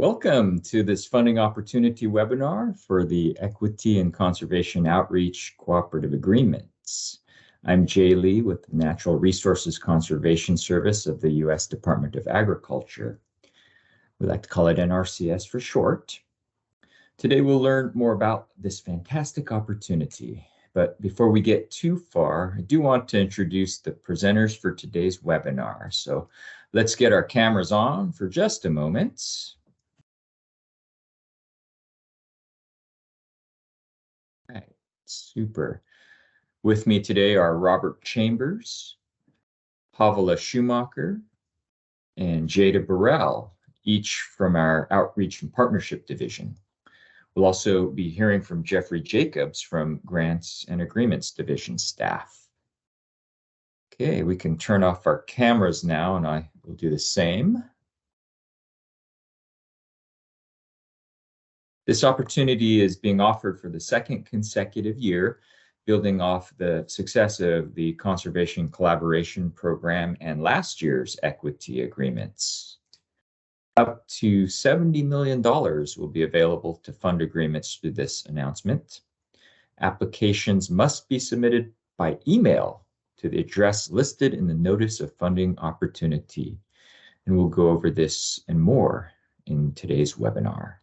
Welcome to this funding opportunity webinar for the Equity and Conservation Outreach Cooperative Agreements. I'm Jay Lee with the Natural Resources Conservation Service of the U.S. Department of Agriculture. We like to call it NRCS for short. Today we'll learn more about this fantastic opportunity. But before we get too far, I do want to introduce the presenters for today's webinar. So let's get our cameras on for just a moment. All right, super. With me today are Robert Chambers, Havala Schumacher, and Jada Burrell, each from our Outreach and Partnership Division. We'll also be hearing from Jeffrey Jacobs from Grants and Agreements Division staff. Okay, we can turn off our cameras now, and I will do the same. This opportunity is being offered for the second consecutive year, building off the success of the Conservation Collaboration Program and last year's equity agreements. Up to $70 million will be available to fund agreements through this announcement. Applications must be submitted by email to the address listed in the Notice of Funding Opportunity. And we'll go over this and more in today's webinar.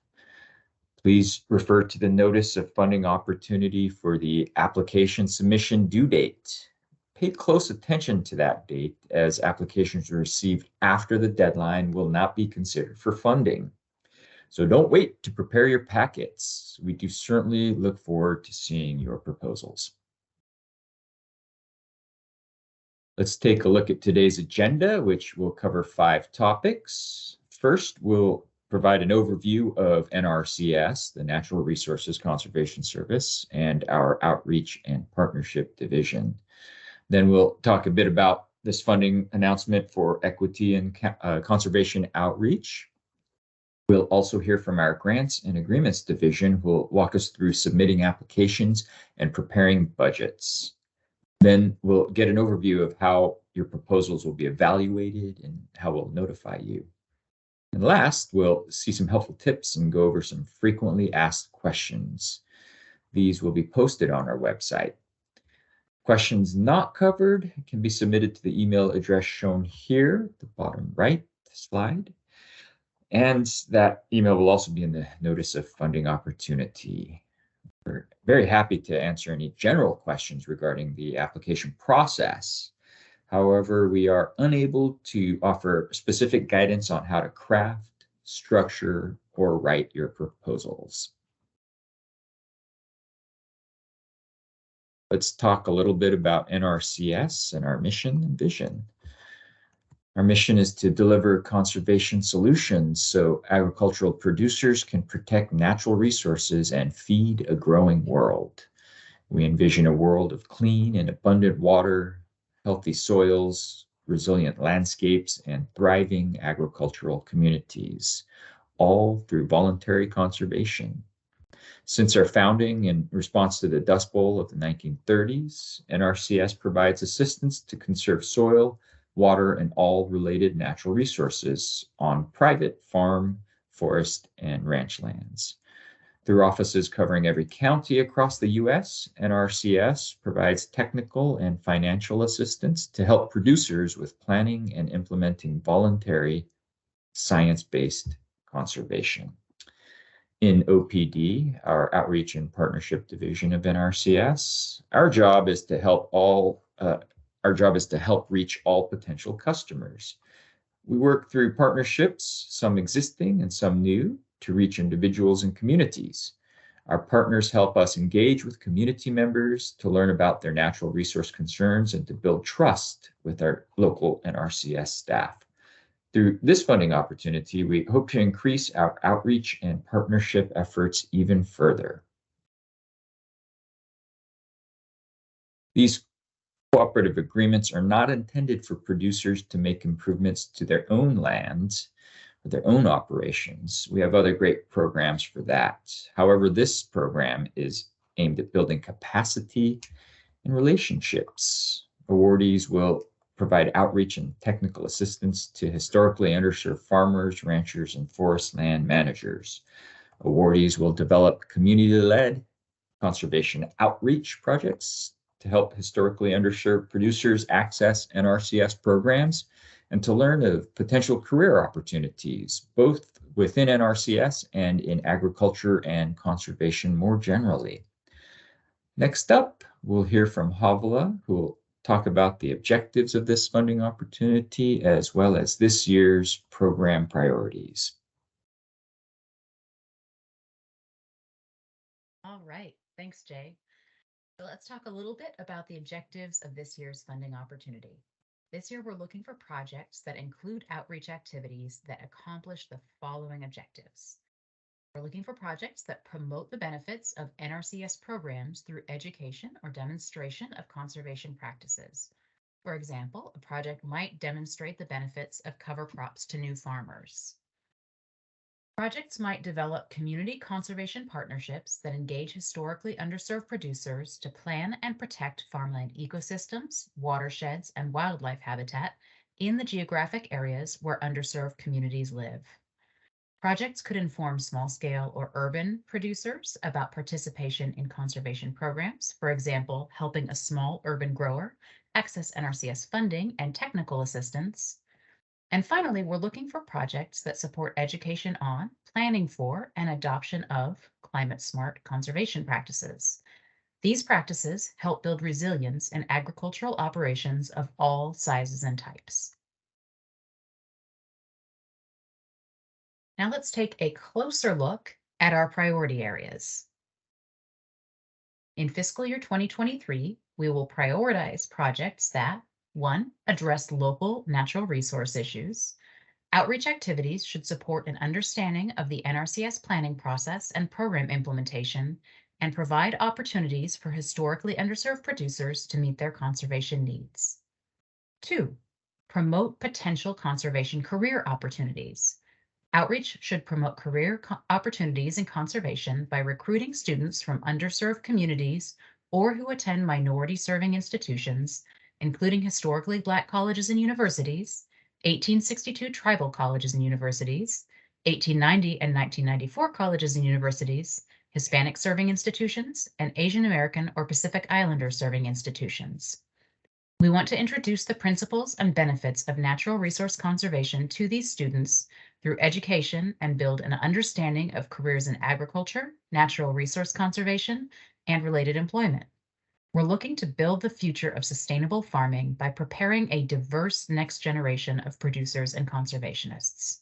Please refer to the Notice of Funding Opportunity for the application submission due date. Pay close attention to that date, as applications received after the deadline will not be considered for funding. So don't wait to prepare your packets. We do certainly look forward to seeing your proposals. Let's take a look at today's agenda, which will cover 5 topics. First, we'll provide an overview of NRCS, the Natural Resources Conservation Service, and our Outreach and Partnership Division. Then we'll talk a bit about this funding announcement for Equity and Conservation Outreach. We'll also hear from our Grants and Agreements Division, who will walk us through submitting applications and preparing budgets. Then we'll get an overview of how your proposals will be evaluated and how we'll notify you. And last, we'll see some helpful tips and go over some frequently asked questions. These will be posted on our website. Questions not covered can be submitted to the email address shown here at the bottom right slide. And that email will also be in the Notice of Funding Opportunity. We're very happy to answer any general questions regarding the application process. However, we are unable to offer specific guidance on how to craft, structure, or write your proposals. Let's talk a little bit about NRCS and our mission and vision. Our mission is to deliver conservation solutions so agricultural producers can protect natural resources and feed a growing world. We envision a world of clean and abundant water, healthy soils, resilient landscapes, and thriving agricultural communities, all through voluntary conservation. Since our founding in response to the Dust Bowl of the 1930s, NRCS provides assistance to conserve soil, water, and all related natural resources on private farm, forest, and ranch lands. Through offices covering every county across the U.S., NRCS provides technical and financial assistance to help producers with planning and implementing voluntary, science-based conservation. In OPD, our Outreach and Partnership Division of NRCS, our job is to help reach all potential customers. We work through partnerships, some existing and some new, to reach individuals and communities. Our partners help us engage with community members to learn about their natural resource concerns and to build trust with our local NRCS staff. Through this funding opportunity, we hope to increase our outreach and partnership efforts even further. These cooperative agreements are not intended for producers to make improvements to their own lands, their own operations. We have other great programs for that. However, this program is aimed at building capacity and relationships. Awardees will provide outreach and technical assistance to historically underserved farmers, ranchers, and forest land managers. Awardees will develop community-led conservation outreach projects to help historically underserved producers access NRCS programs and to learn of potential career opportunities, both within NRCS and in agriculture and conservation more generally. Next up, we'll hear from Havala, who will talk about the objectives of this funding opportunity, as well as this year's program priorities. All right, thanks, Jay. So let's talk a little bit about the objectives of this year's funding opportunity. This year, we're looking for projects that include outreach activities that accomplish the following objectives. We're looking for projects that promote the benefits of NRCS programs through education or demonstration of conservation practices. For example, a project might demonstrate the benefits of cover crops to new farmers. Projects might develop community conservation partnerships that engage historically underserved producers to plan and protect farmland ecosystems, watersheds, and wildlife habitat in the geographic areas where underserved communities live. Projects could inform small-scale or urban producers about participation in conservation programs, for example, helping a small urban grower access NRCS funding and technical assistance. And finally, we're looking for projects that support education on, planning for, and adoption of climate-smart conservation practices. These practices help build resilience in agricultural operations of all sizes and types. Now let's take a closer look at our priority areas. In fiscal year 2023, we will prioritize projects that, 1, address local natural resource issues. Outreach activities should support an understanding of the NRCS planning process and program implementation and provide opportunities for historically underserved producers to meet their conservation needs. 2, promote potential conservation career opportunities. Outreach should promote career opportunities in conservation by recruiting students from underserved communities or who attend minority-serving institutions, including historically Black colleges and universities, 1862 tribal colleges and universities, 1890 and 1994 colleges and universities, Hispanic serving institutions, and Asian American or Pacific Islander serving institutions. We want to introduce the principles and benefits of natural resource conservation to these students through education and build an understanding of careers in agriculture, natural resource conservation, and related employment. We're looking to build the future of sustainable farming by preparing a diverse next generation of producers and conservationists.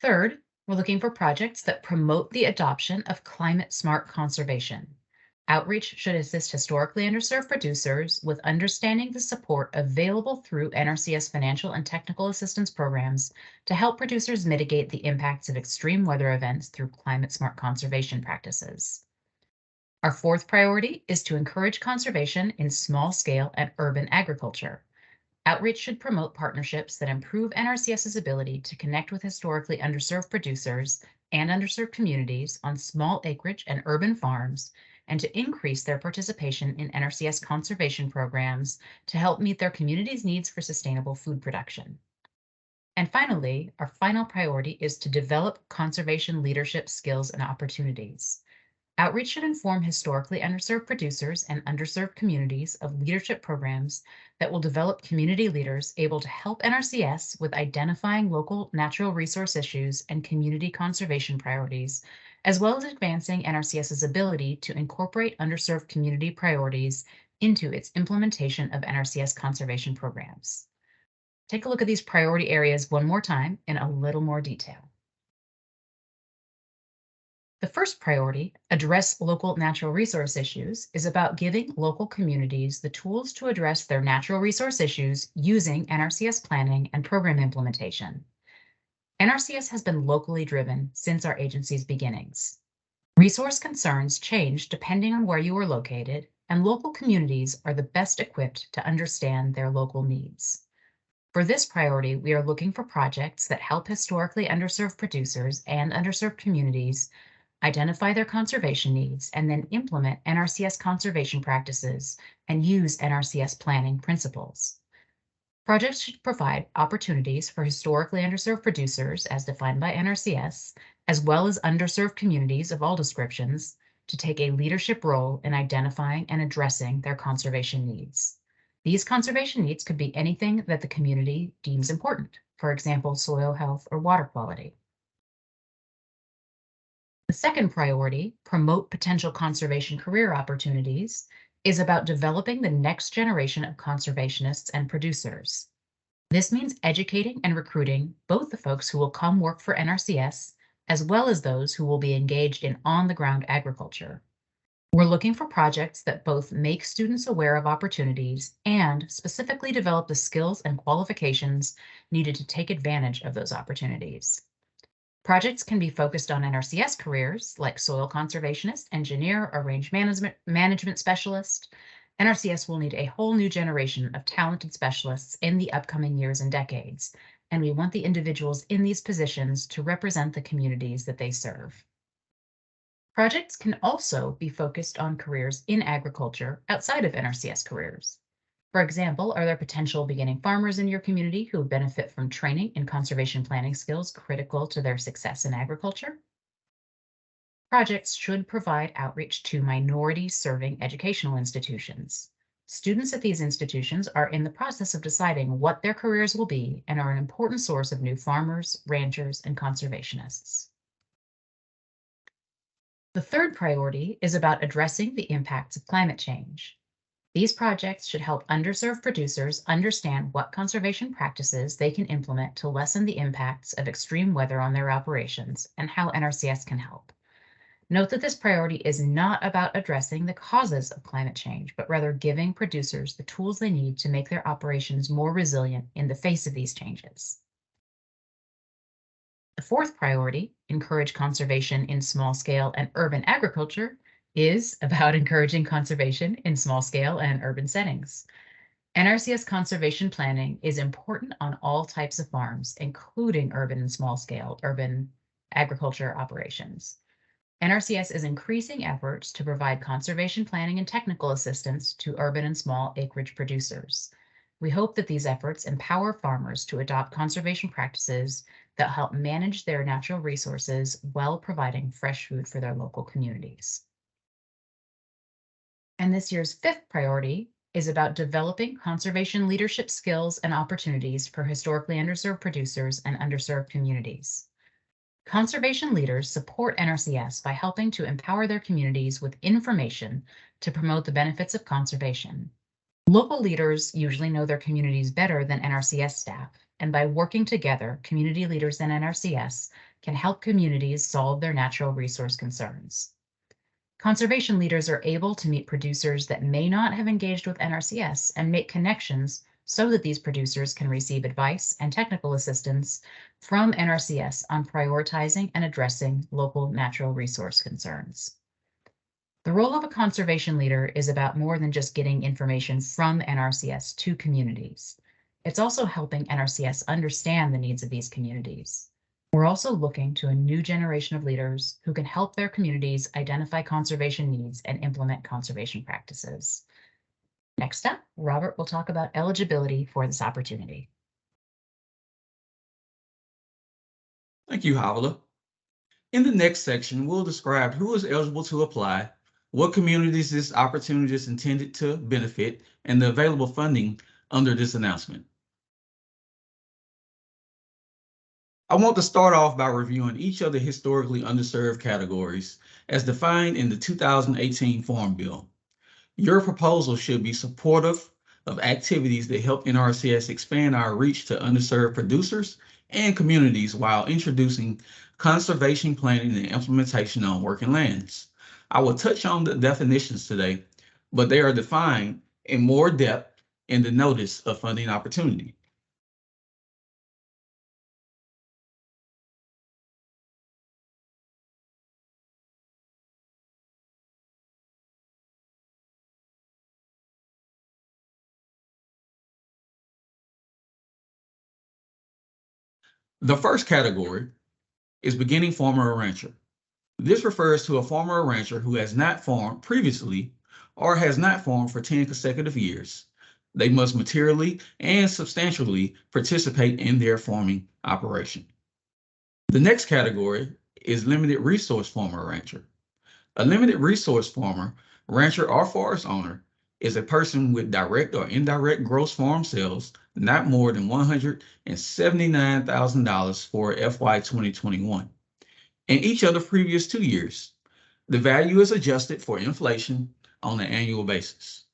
Third, we're looking for projects that promote the adoption of climate-smart conservation. Outreach should assist historically underserved producers with understanding the support available through NRCS financial and technical assistance programs to help producers mitigate the impacts of extreme weather events through climate-smart conservation practices. Our fourth priority is to encourage conservation in small-scale and urban agriculture. Outreach should promote partnerships that improve NRCS's ability to connect with historically underserved producers and underserved communities on small acreage and urban farms, and to increase their participation in NRCS conservation programs to help meet their community's needs for sustainable food production. And finally, our final priority is to develop conservation leadership skills and opportunities. Outreach should inform historically underserved producers and underserved communities of leadership programs that will develop community leaders able to help NRCS with identifying local natural resource issues and community conservation priorities, as well as advancing NRCS's ability to incorporate underserved community priorities into its implementation of NRCS conservation programs. Take a look at these priority areas one more time in a little more detail. The first priority, address local natural resource issues, is about giving local communities the tools to address their natural resource issues using NRCS planning and program implementation. NRCS has been locally driven since our agency's beginnings. Resource concerns change depending on where you are located, and local communities are the best equipped to understand their local needs. For this priority, we are looking for projects that help historically underserved producers and underserved communities identify their conservation needs, and then implement NRCS conservation practices and use NRCS planning principles. Projects should provide opportunities for historically underserved producers, as defined by NRCS, as well as underserved communities of all descriptions, to take a leadership role in identifying and addressing their conservation needs. These conservation needs could be anything that the community deems important, for example, soil health or water quality. The second priority, promote potential conservation career opportunities, is about developing the next generation of conservationists and producers. This means educating and recruiting both the folks who will come work for NRCS as well as those who will be engaged in on-the-ground agriculture. We're looking for projects that both make students aware of opportunities and specifically develop the skills and qualifications needed to take advantage of those opportunities. Projects can be focused on NRCS careers like soil conservationist, engineer, or range management specialist. NRCS will need a whole new generation of talented specialists in the upcoming years and decades, and we want the individuals in these positions to represent the communities that they serve. Projects can also be focused on careers in agriculture outside of NRCS careers. For example, are there potential beginning farmers in your community who benefit from training in conservation planning skills critical to their success in agriculture? Projects should provide outreach to minority-serving educational institutions. Students at these institutions are in the process of deciding what their careers will be and are an important source of new farmers, ranchers, and conservationists. The third priority is about addressing the impacts of climate change. These projects should help underserved producers understand what conservation practices they can implement to lessen the impacts of extreme weather on their operations and how NRCS can help. Note that this priority is not about addressing the causes of climate change, but rather giving producers the tools they need to make their operations more resilient in the face of these changes. The fourth priority, encourage conservation in small scale and urban agriculture, is about encouraging conservation in small scale and urban settings. NRCS conservation planning is important on all types of farms, including urban and small scale urban agriculture operations. NRCS is increasing efforts to provide conservation planning and technical assistance to urban and small acreage producers. We hope that these efforts empower farmers to adopt conservation practices that help manage their natural resources while providing fresh food for their local communities. And this year's fifth priority is about developing conservation leadership skills and opportunities for historically underserved producers and underserved communities. Conservation leaders support NRCS by helping to empower their communities with information to promote the benefits of conservation. Local leaders usually know their communities better than NRCS staff, and by working together, community leaders and NRCS can help communities solve their natural resource concerns. Conservation leaders are able to meet producers that may not have engaged with NRCS and make connections so that these producers can receive advice and technical assistance from NRCS on prioritizing and addressing local natural resource concerns. The role of a conservation leader is about more than just getting information from NRCS to communities. It's also helping NRCS understand the needs of these communities. We're also looking to a new generation of leaders who can help their communities identify conservation needs and implement conservation practices. Next up, Robert will talk about eligibility for this opportunity. Thank you, Howla. In the next section, we'll describe who is eligible to apply, what communities this opportunity is intended to benefit, and the available funding under this announcement. I want to start off by reviewing each of the historically underserved categories as defined in the 2018 Farm Bill. Your proposal should be supportive of activities that help NRCS expand our reach to underserved producers and communities while introducing conservation planning and implementation on working lands. I will touch on the definitions today, but they are defined in more depth in the notice of funding opportunity. The first category is beginning farmer or rancher. This refers to a farmer or rancher who has not farmed previously or has not farmed for 10 consecutive years. They must materially and substantially participate in their farming operation. The next category is limited resource farmer or rancher. A limited resource farmer, rancher, or forest owner is a person with direct or indirect gross farm sales not more than $179,000 for FY 2021. In each of the previous 2 years, the value is adjusted for inflation on an annual basis.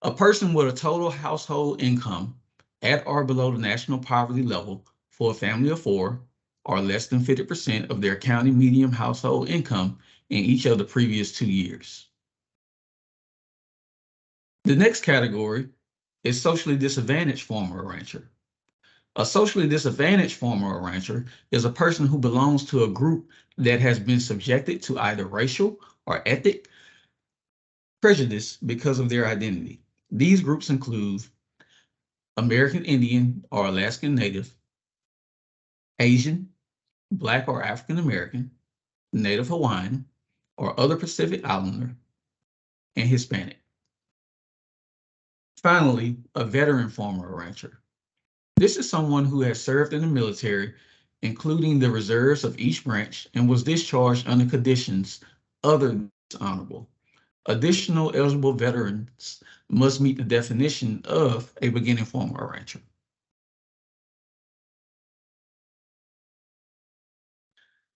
A person with a total household income at or below the national poverty level for a family of 4 or less than 50% of their county median household income in each of the previous 2 years. The next category is socially disadvantaged farmer or rancher. A socially disadvantaged farmer or rancher is a person who belongs to a group that has been subjected to either racial or ethnic prejudice because of their identity. These groups include American Indian or Alaskan Native, Asian, Black or African American, Native Hawaiian, or other Pacific Islander, and Hispanic. Finally, a veteran farmer or rancher. This is someone who has served in the military, including the reserves of each branch, and was discharged under conditions other than dishonorable. Additional eligible veterans must meet the definition of a beginning farmer or rancher.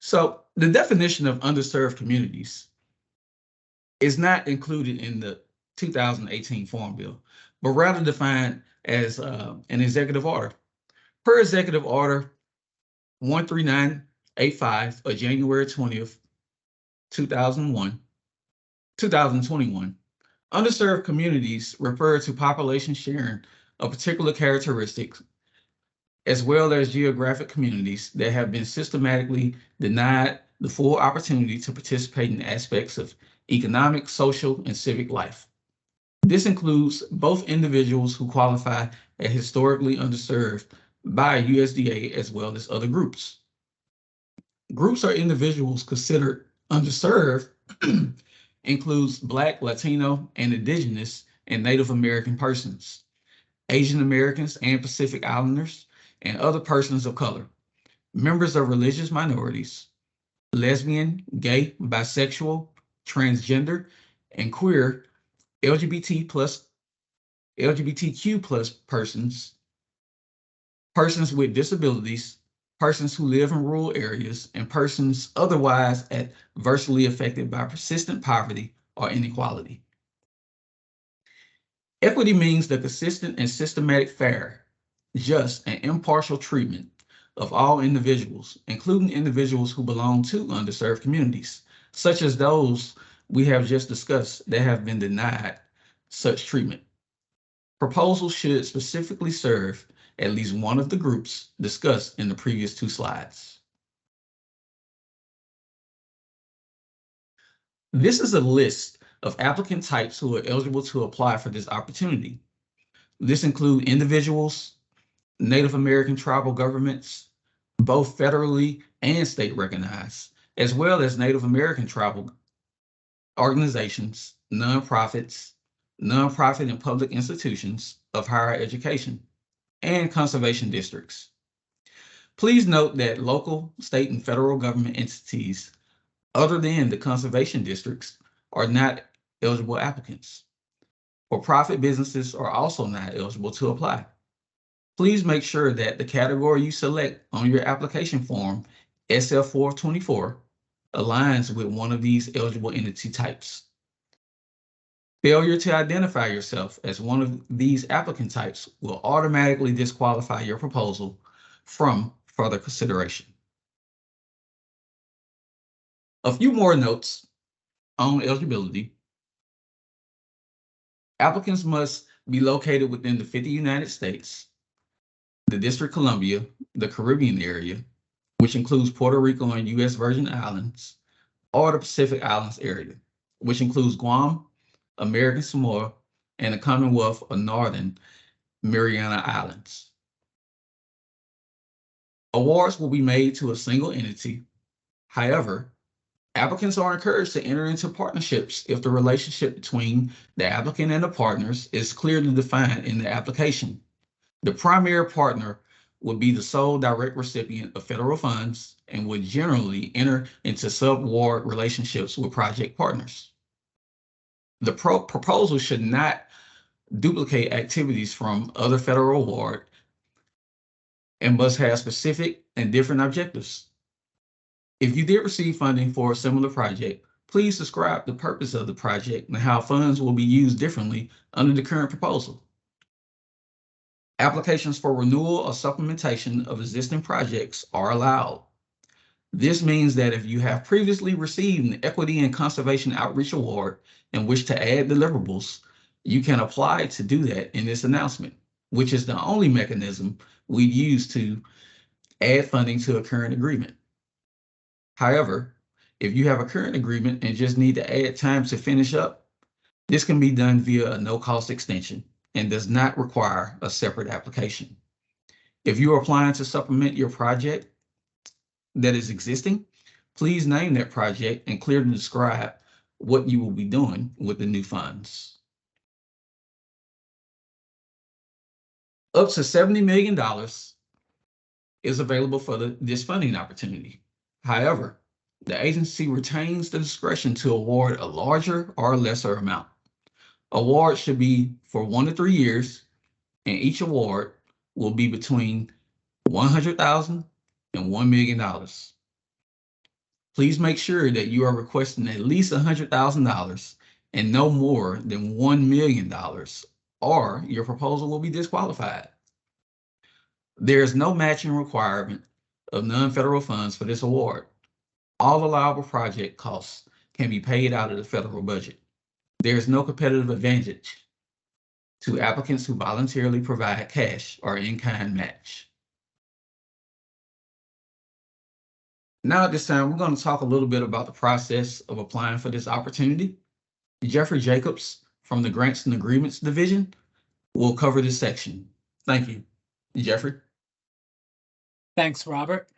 So the definition of underserved communities is not included in the 2018 Farm Bill, but rather defined as an executive order. Per Executive Order 13985 of January 20th, 2021, underserved communities refer to population sharing of particular characteristics, as well as geographic communities that have been systematically denied the full opportunity to participate in aspects of economic, social, and civic life. This includes both individuals who qualify as historically underserved by USDA as well as other groups. Groups or individuals considered underserved includes Black, Latino, and Indigenous and Native American persons, Asian Americans and Pacific Islanders, and other persons of color, members of religious minorities, lesbian, gay, bisexual, transgender, and queer, LGBTQ plus persons, persons with disabilities, persons who live in rural areas, and persons otherwise adversely affected by persistent poverty or inequality. Equity means the consistent and systematic, fair, just, and impartial treatment of all individuals, including individuals who belong to underserved communities, such as those we have just discussed that have been denied such treatment. Proposals should specifically serve at least one of the groups discussed in the previous 2 slides. This is a list of applicant types who are eligible to apply for this opportunity. This includes individuals, Native American tribal governments, both federally and state recognized, as well as Native American tribal organizations, nonprofits, nonprofit and public institutions of higher education, and conservation districts. Please note that local, state, and federal government entities other than the conservation districts are not eligible applicants. For-profit businesses are also not eligible to apply. Please make sure that the category you select on your application form, SF424, aligns with one of these eligible entity types. Failure to identify yourself as one of these applicant types will automatically disqualify your proposal from further consideration. A few more notes on eligibility. Applicants must be located within the 50 United States, the District of Columbia, the Caribbean area, which includes Puerto Rico and U.S. Virgin Islands, or the Pacific Islands area, which includes Guam, American Samoa, and the Commonwealth of Northern Mariana Islands. Awards will be made to a single entity. However, Applicants are encouraged to enter into partnerships if the relationship between the applicant and the partners is clearly defined in the application. The primary partner would be the sole direct recipient of federal funds and would generally enter into sub-award relationships with project partners. The proposal should not duplicate activities from other federal award and must have specific and different objectives. If you did receive funding for a similar project, please describe the purpose of the project and how funds will be used differently under the current proposal. Applications for renewal or supplementation of existing projects are allowed. This means that if you have previously received an Equity and Conservation Outreach Award and wish to add deliverables, you can apply to do that in this announcement, which is the only mechanism we use to add funding to a current agreement. However, if you have a current agreement and just need to add time to finish up, this can be done via a no-cost extension and does not require a separate application. If you are applying to supplement your project that is existing, please name that project and clearly describe what you will be doing with the new funds. Up to $70 million is available for this funding opportunity. However, the agency retains the discretion to award a larger or lesser amount. Awards should be for 1 to 3 years, and each award will be between $100,000 and $1 million. Please make sure that you are requesting at least $100,000 and no more than $1 million, or your proposal will be disqualified. There is no matching requirement of non-federal funds for this award. All allowable project costs can be paid out of the federal budget. There is no competitive advantage to applicants who voluntarily provide cash or in-kind match. Now at this time, we're going to talk a little bit about the process of applying for this opportunity. Jeffrey Jacobs from the Grants and Agreements Division will cover this section. Thank you. Jeffrey. Thanks, Robert.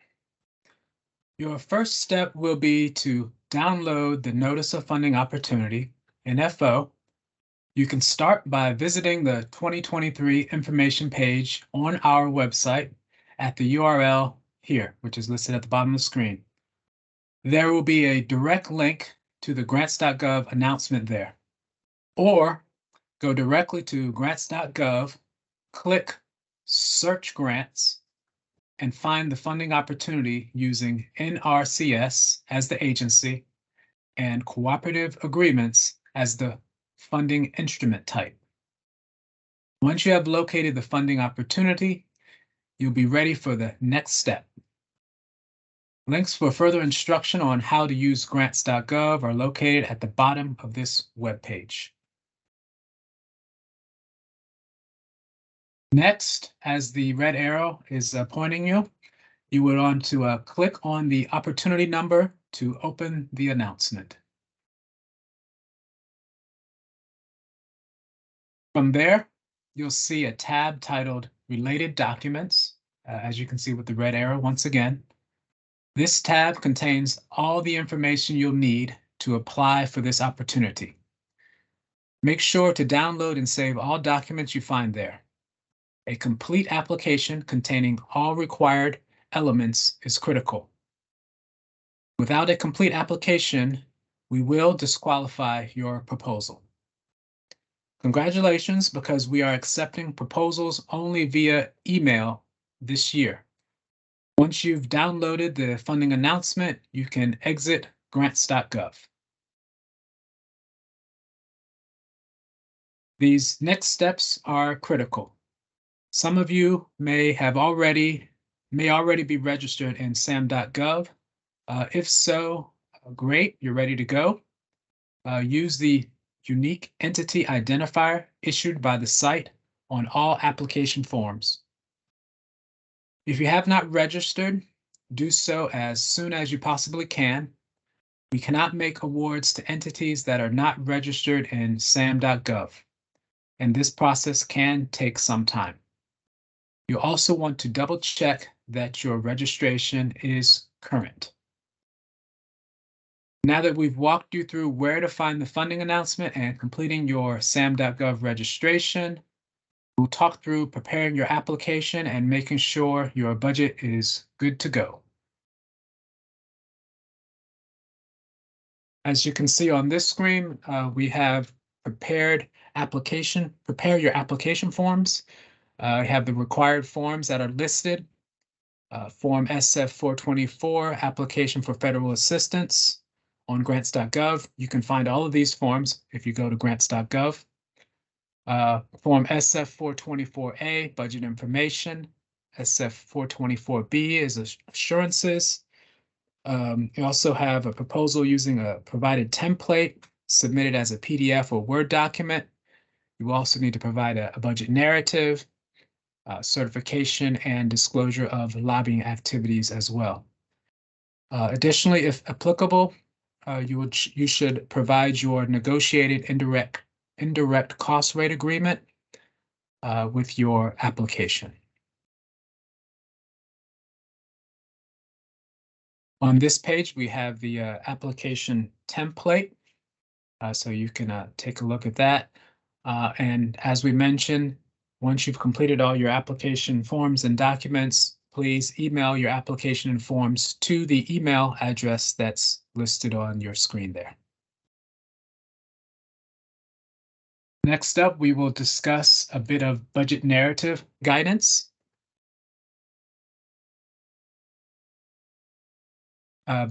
Your first step will be to download the Notice of Funding Opportunity, NFO. You can start by visiting the 2023 information page on our website at the URL here, which is listed at the bottom of the screen. There will be a direct link to the grants.gov announcement there. Or go directly to grants.gov, click Search Grants, and find the funding opportunity using NRCS as the agency and cooperative agreements as the funding instrument type. Once you have located the funding opportunity, you'll be ready for the next step. Links for further instruction on how to use grants.gov are located at the bottom of this webpage. Next, as the red arrow is pointing you, you would want to click on the opportunity number to open the announcement. From there, you'll see a tab titled Related Documents, as you can see with the red arrow once again. This tab contains all the information you'll need to apply for this opportunity. Make sure to download and save all documents you find there. A complete application containing all required elements is critical. Without a complete application, we will disqualify your proposal. Congratulations, because we are accepting proposals only via email this year. Once you've downloaded the funding announcement, you can exit grants.gov. These next steps are critical. Some of you may already be registered in sam.gov. If so, great, you're ready to go. Use the unique entity identifier issued by the site on all application forms. If you have not registered, do so as soon as you possibly can. We cannot make awards to entities that are not registered in sam.gov, and this process can take some time. You also want to double check that your registration is current. Now that we've walked you through where to find the funding announcement and completing your SAM.gov registration, we'll talk through preparing your application and making sure your budget is good to go. As you can see on this screen, we have prepare your application forms. We have the required forms that are listed. Form SF-424, application for federal assistance on grants.gov. You can find all of these forms if you go to grants.gov. Form SF-424A, budget information. SF-424B is assurances. You also have a proposal using a provided template submitted as a PDF or Word document. You also need to provide a budget narrative, certification, and disclosure of lobbying activities as well. Additionally, if applicable, you should provide your negotiated indirect cost rate agreement with your application. On this page, we have the application template, so you can take a look at that. And as we mentioned, once you've completed all your application forms and documents, please email your application and forms to the email address that's listed on your screen there. Next up, we will discuss a bit of budget narrative guidance.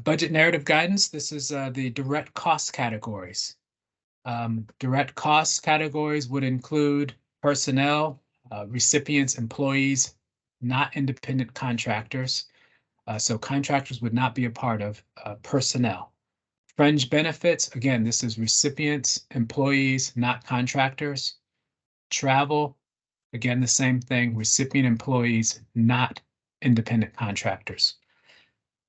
Budget narrative guidance, this is the direct cost categories. Direct cost categories would include personnel, recipients, employees, not independent contractors. So contractors would not be a part of personnel. Fringe benefits, again, this is recipients, employees, not contractors. Travel, again, the same thing, recipient employees, not independent contractors.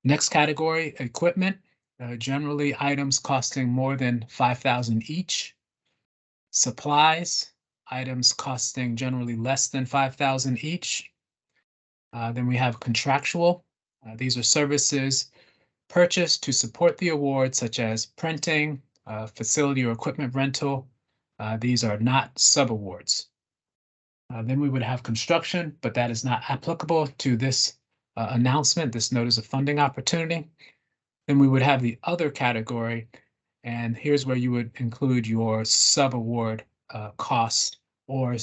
Next category, equipment, generally items costing more than $5,000 each. Supplies, items costing generally less than $5,000 each. Then we have contractual. These are services purchased to support the award, such as printing, facility or equipment rental. These are not subawards. Then we would have construction, but that is not applicable to this announcement, this notice of funding opportunity. Then we would have the other category, and here's where you would include your subaward cost, or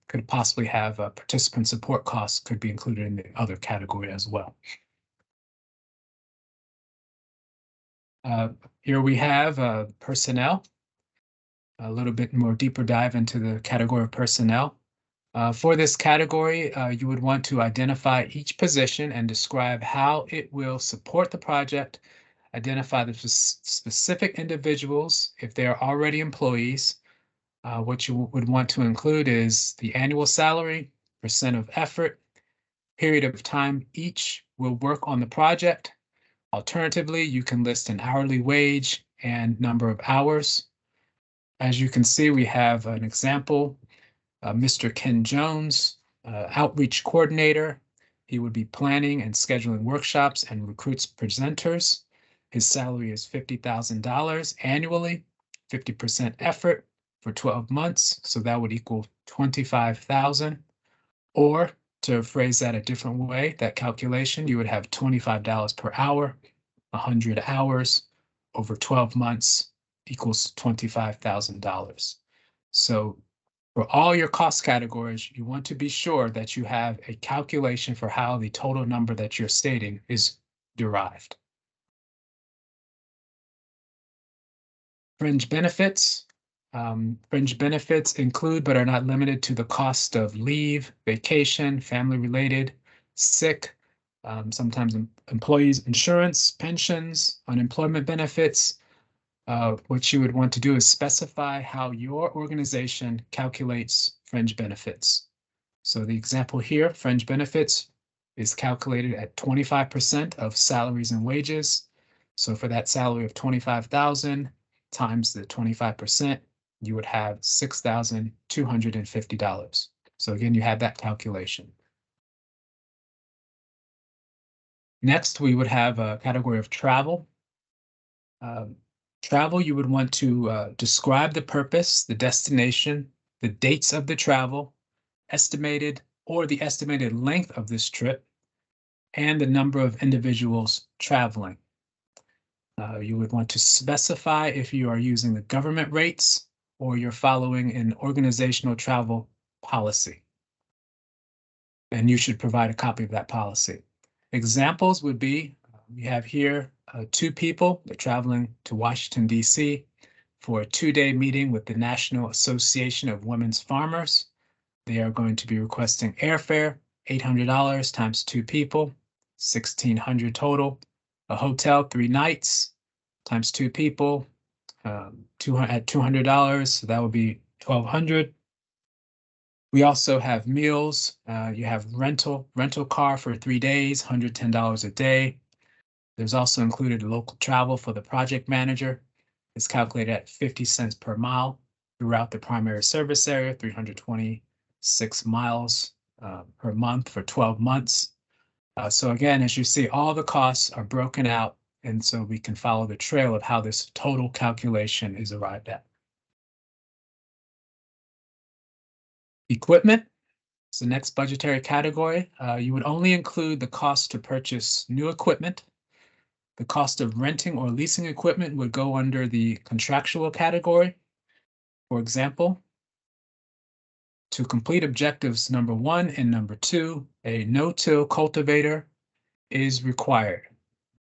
could possibly have participant support costs could be included in the other category as well. Here we have personnel, a little bit more deeper dive into the category of personnel. For this category, you would want to identify each position and describe how it will support the project, identify the specific individuals if they are already employees. What you would want to include is the annual salary, percent of effort, period of time each will work on the project. Alternatively, you can list an hourly wage and number of hours. As you can see, we have an example. Mr. Ken Jones, outreach coordinator. He would be planning and scheduling workshops and recruits presenters. His salary is $50,000 annually, 50% effort for 12 months. So that would equal $25,000. Or to phrase that a different way, that calculation, you would have $25 per hour, 100 hours over 12 months equals $25,000. So for all your cost categories, you want to be sure that you have a calculation for how the total number that you're stating is derived. Fringe benefits. Fringe benefits include but are not limited to the cost of leave, vacation, family-related, sick, sometimes employees' insurance, pensions, unemployment benefits. What you would want to do is specify how your organization calculates fringe benefits. So the example here, fringe benefits is calculated at 25% of salaries and wages. So for that salary of $25,000 times the 25%, you would have $6,250. So again, you have that calculation. Next, we would have a category of travel. Travel, you would want to describe the purpose, the destination, the dates of the travel, estimated length of this trip, and the number of individuals traveling. You would want to specify if you are using the government rates or you're following an organizational travel policy. And you should provide a copy of that policy. Examples would be, we have here 2 people. They're traveling to Washington, D.C. for a 2-day meeting with the National Association of Women's Farmers. They are going to be requesting airfare, $800 times 2 people, $1,600 total. A hotel, 3 nights times 2 people, at $200, so that would be $1,200. We also have meals. You have rental car for 3 days, $110 a day. There's also included local travel for the project manager. It's calculated at 50 cents per mile throughout the primary service area, 326 miles per month for 12 months. So again, as you see, all the costs are broken out, and so we can follow the trail of how this total calculation is arrived at. Equipment is the next budgetary category. You would only include the cost to purchase new equipment. The cost of renting or leasing equipment would go under the contractual category. For example, to complete objectives number 1 and number 2, a no-till cultivator is required.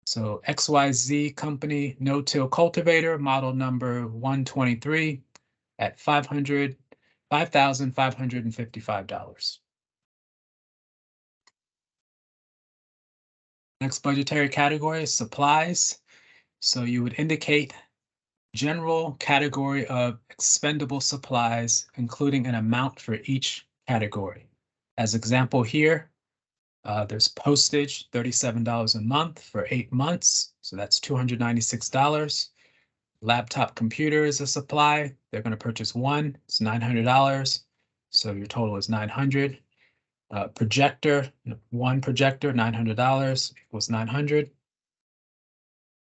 So XYZ company no-till cultivator, model number 123 at $5,555. Next budgetary category is supplies. So you would indicate general category of expendable supplies, including an amount for each category. As example here, there's postage, $37 a month for 8 months. So that's $296. Laptop computer is a supply. They're going to purchase 1. It's $900. So your total is $900. Projector, 1 projector, $900 equals $900.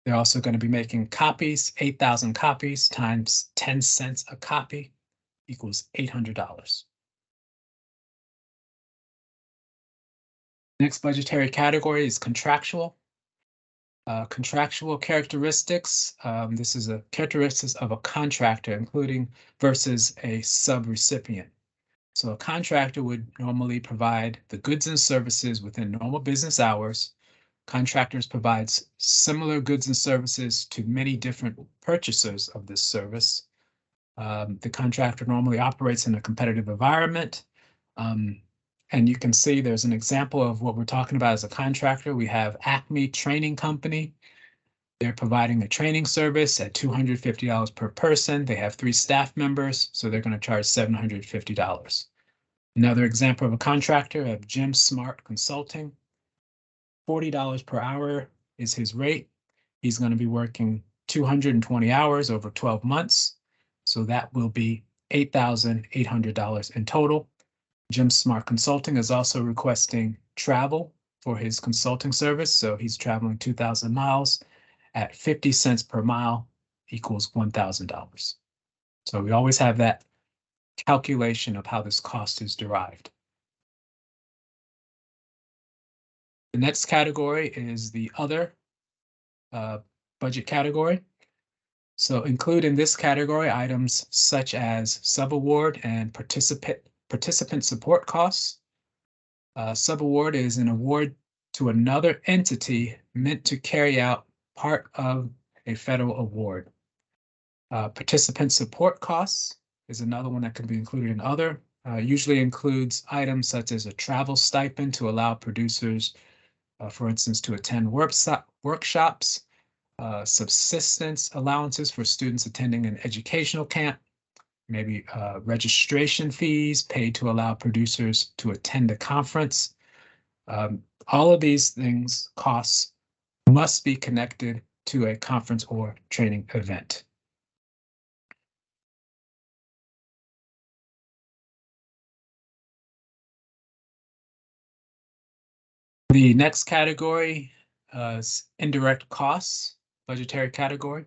They're also going to be making copies, 8,000 copies times 10 cents a copy equals $800. Next budgetary category is contractual. Contractual characteristics. This is a characteristics of a contractor, including versus a sub-recipient. So a contractor would normally provide the goods and services within normal business hours. Contractors provide similar goods and services to many different purchasers of this service. The contractor normally operates in a competitive environment. And you can see there's an example of what we're talking about as a contractor. We have Acme Training Company. They're providing a training service at $250 per person. They have 3 staff members, so they're going to charge $750. Another example of a contractor of Jim Smart Consulting. $40 per hour is his rate. He's going to be working 220 hours over 12 months. So that will be $8,800 in total. Jim Smart Consulting is also requesting travel for his consulting service. So he's traveling 2,000 miles at 50 cents per mile equals $1,000. So we always have that calculation of how this cost is derived. The next category is the other budget category. So include in this category items such as subaward and participant support costs. Subaward is an award to another entity meant to carry out part of a federal award. Participant support costs is another one that can be included in other. Usually includes items such as a travel stipend to allow producers, for instance, to attend workshops, subsistence allowances for students attending an educational camp, maybe registration fees paid to allow producers to attend a conference. All of these things, costs, must be connected to a conference or training event. The next category is indirect costs. budgetary category.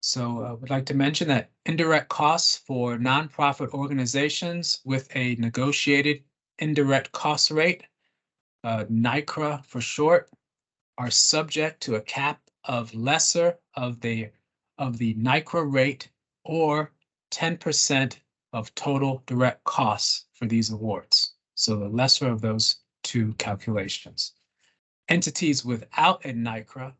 So I would like to mention that indirect costs for nonprofit organizations with a negotiated indirect cost rate, NICRA for short, are subject to a cap of lesser of the NICRA rate or 10% of total direct costs for these awards. So the lesser of those two calculations. Entities without a NICRA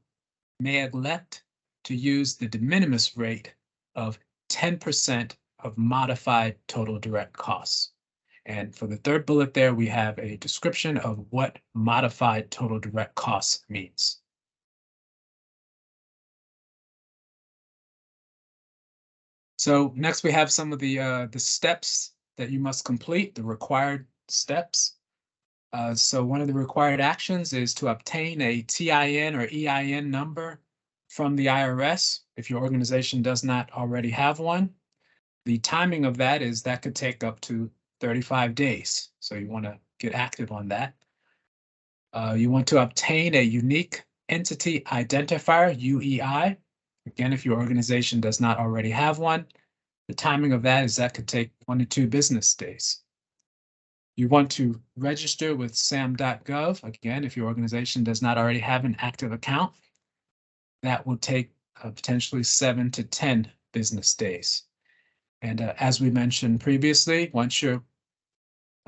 may elect to use the de minimis rate of 10% of modified total direct costs. And for the third bullet there, we have a description of what modified total direct costs means. So next we have some of the steps that you must complete, the required steps. So one of the required actions is to obtain a TIN or EIN number from the IRS if your organization does not already have one. The timing of that is that could take up to 35 days. So you want to get active on that. You want to obtain a unique entity identifier, UEI. Again, if your organization does not already have one, the timing of that is that could take 1 to 2 business days. You want to register with sam.gov. Again, if your organization does not already have an active account, that will take potentially 7 to 10 business days. And as we mentioned previously, once your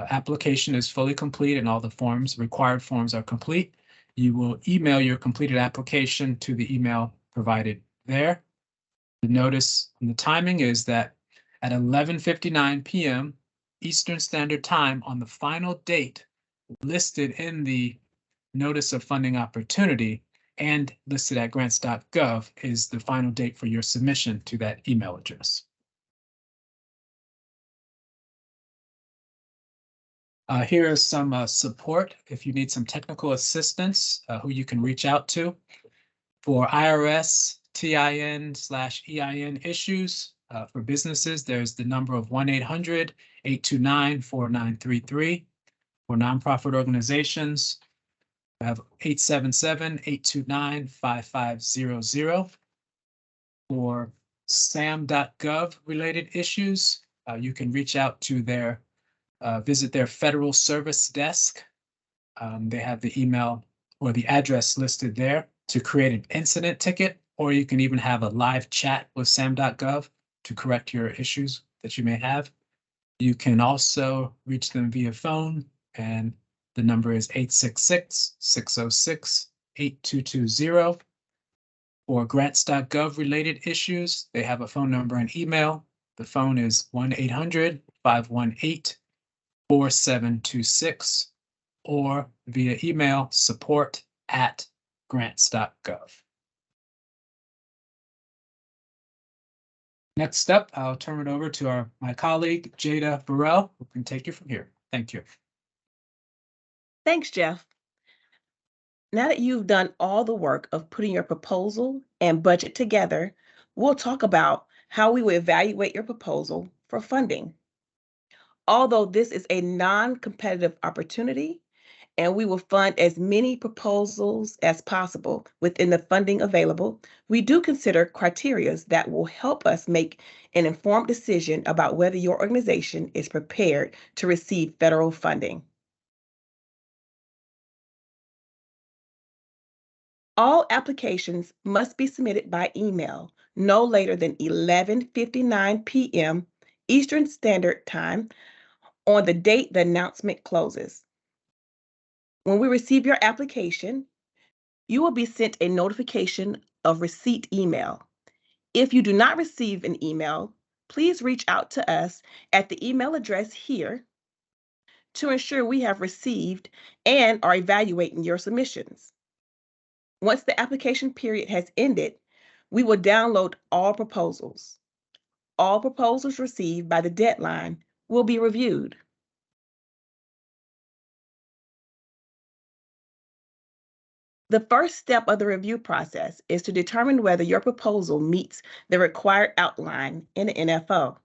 application is fully complete and all the required forms are complete, you will email your completed application to the email provided there. The notice on the timing is that at 11:59 p.m. Eastern Standard Time on the final date listed in the Notice of Funding Opportunity and listed at grants.gov is the final date for your submission to that email address. Here is some support if you need some technical assistance, who you can reach out to. For IRS TIN/EIN issues for businesses, there's the number of 1-800-829-4933. For nonprofit organizations, we have 877-829-5500. For sam.gov related issues, you can reach out to their visit their Federal Service Desk. They have the email or the address listed there to create an incident ticket, or you can even have a live chat with sam.gov to correct your issues that you may have. You can also reach them via phone, and the number is 866-606-8220. For grants.gov related issues, they have a phone number and email. The phone is 1-800-518-4726, or via email support@grants.gov. Next up, I'll turn it over to my colleague, Jada Burrell, who can take you from here. Thank you. Thanks, Jeff. Now that you've done all the work of putting your proposal and budget together, we'll talk about how we will evaluate your proposal for funding. Although this is a non-competitive opportunity, and we will fund as many proposals as possible within the funding available, we do consider criteria that will help us make an informed decision about whether your organization is prepared to receive federal funding. All applications must be submitted by email no later than 11:59 p.m. Eastern Standard Time on the date the announcement closes. When we receive your application, you will be sent a notification of receipt email. If you do not receive an email, please reach out to us at the email address here to ensure we have received and are evaluating your submissions. Once the application period has ended, we will download all proposals. All proposals received by the deadline will be reviewed. The first step of the review process is to determine whether your proposal meets the required outline in the NFO.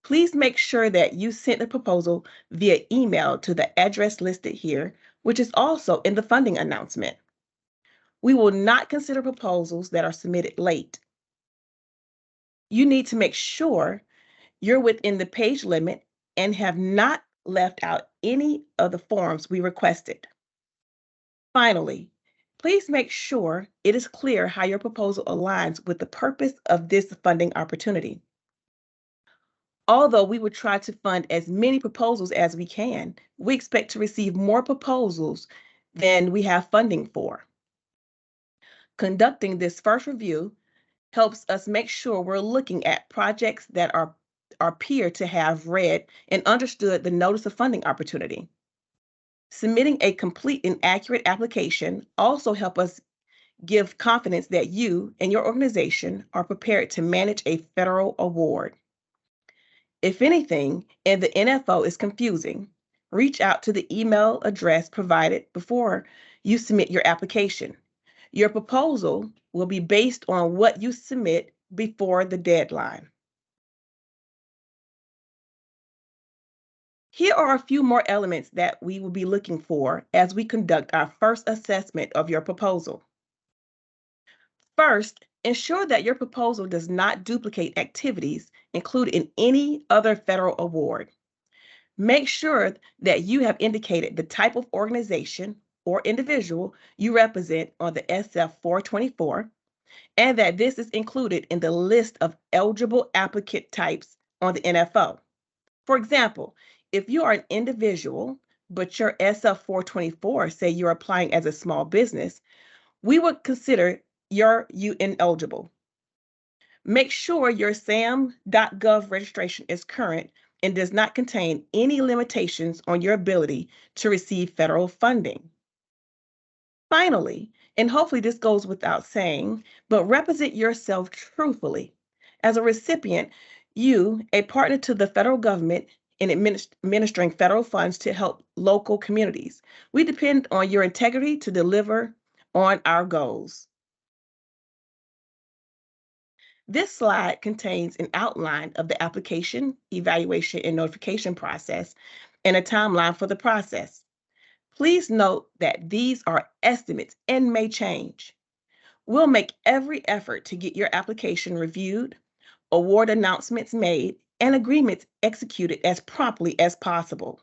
Please make sure that you sent the proposal via email to the address listed here, which is also in the funding announcement. We will not consider proposals that are submitted late. You need to make sure you're within the page limit and have not left out any of the forms we requested. Finally, please make sure it is clear how your proposal aligns with the purpose of this funding opportunity. Although we would try to fund as many proposals as we can, we expect to receive more proposals than we have funding for. Conducting this first review helps us make sure we're looking at projects that appear to have read and understood the notice of funding opportunity. Submitting a complete and accurate application also helps us give confidence that you and your organization are prepared to manage a federal award. If anything in the NFO is confusing, reach out to the email address provided before you submit your application. Your proposal will be based on what you submit before the deadline. Here are a few more elements that we will be looking for as we conduct our first assessment of your proposal. First, ensure that your proposal does not duplicate activities included in any other federal award. Make sure that you have indicated the type of organization or individual you represent on the SF 424, and that this is included in the list of eligible applicant types on the NFO. For example, if you are an individual, but your SF 424 say you're applying as a small business, we would consider you ineligible. Make sure your sam.gov registration is current and does not contain any limitations on your ability to receive federal funding. Finally, and hopefully this goes without saying, but represent yourself truthfully. As a recipient, you, a partner to the federal government in administering federal funds to help local communities. We depend on your integrity to deliver on our goals. This slide contains an outline of the application, evaluation, and notification process and a timeline for the process. Please note that these are estimates and may change. We'll make every effort to get your application reviewed, award announcements made, and agreements executed as promptly as possible.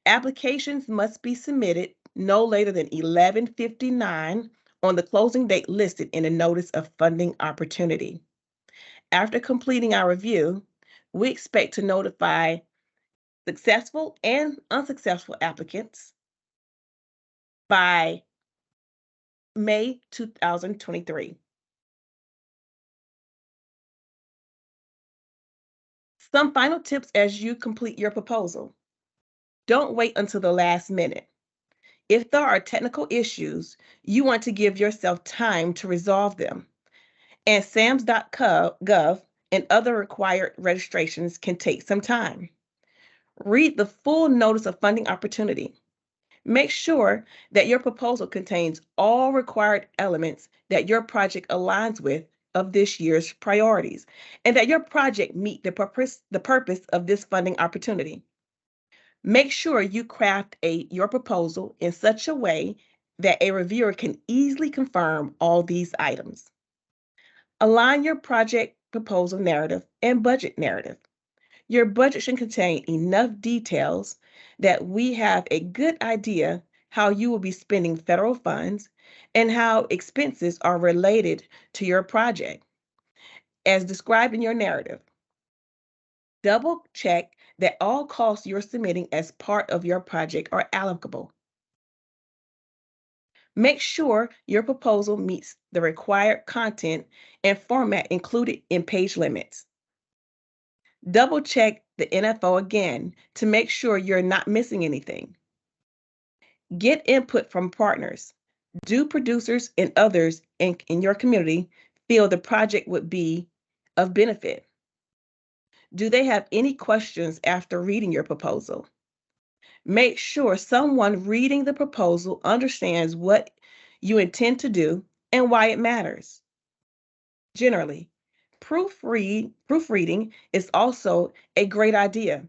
Applications must be submitted no later than 11:59 on the closing date listed in the Notice of Funding Opportunity. After completing our review, we expect to notify successful and unsuccessful applicants by May 2023. Some final tips as you complete your proposal. Don't wait until the last minute. If there are technical issues, you want to give yourself time to resolve them. And SAMS.gov and other required registrations can take some time. Read the full Notice of Funding Opportunity. Make sure that your proposal contains all required elements that your project aligns with of this year's priorities, and that your project meet the purpose of this funding opportunity. Make sure you craft your proposal in such a way that a reviewer can easily confirm all these items. Align your project proposal narrative and budget narrative. Your budget should contain enough details that we have a good idea how you will be spending federal funds and how expenses are related to your project, as described in your narrative. Double check that all costs you're submitting as part of your project are applicable. Make sure your proposal meets the required content and format included in page limits. Double check the NFO again to make sure you're not missing anything. Get input from partners. Do producers and others in your community feel the project would be of benefit? Do they have any questions after reading your proposal? Make sure someone reading the proposal understands what you intend to do and why it matters. Generally, proofreading is also a great idea.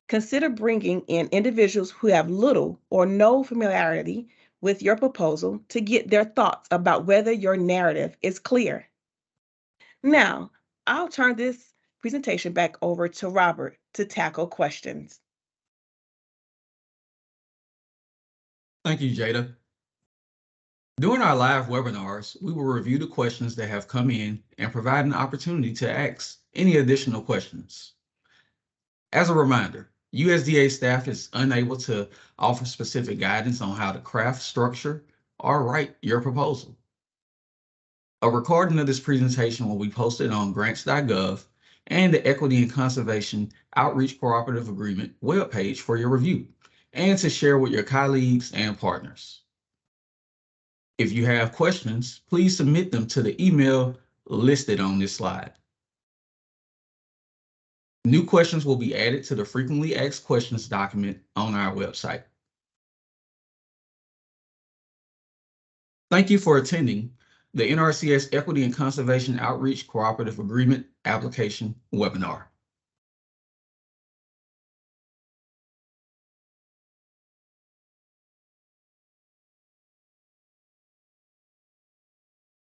Consider bringing in individuals who have little or no familiarity with your proposal to get their thoughts about whether your narrative is clear. Now, I'll turn this presentation back over to Robert to tackle questions. Thank you, Jada. During our live webinars, we will review the questions that have come in and provide an opportunity to ask any additional questions. As a reminder, USDA staff is unable to offer specific guidance on how to craft, structure, or write your proposal. A recording of this presentation will be posted on grants.gov and the Equity and Conservation Outreach Cooperative Agreement webpage for your review and to share with your colleagues and partners. If you have questions, please submit them to the email listed on this slide. New questions will be added to the frequently asked questions document on our website. Thank you for attending the NRCS Equity and Conservation Outreach Cooperative Agreement Application webinar.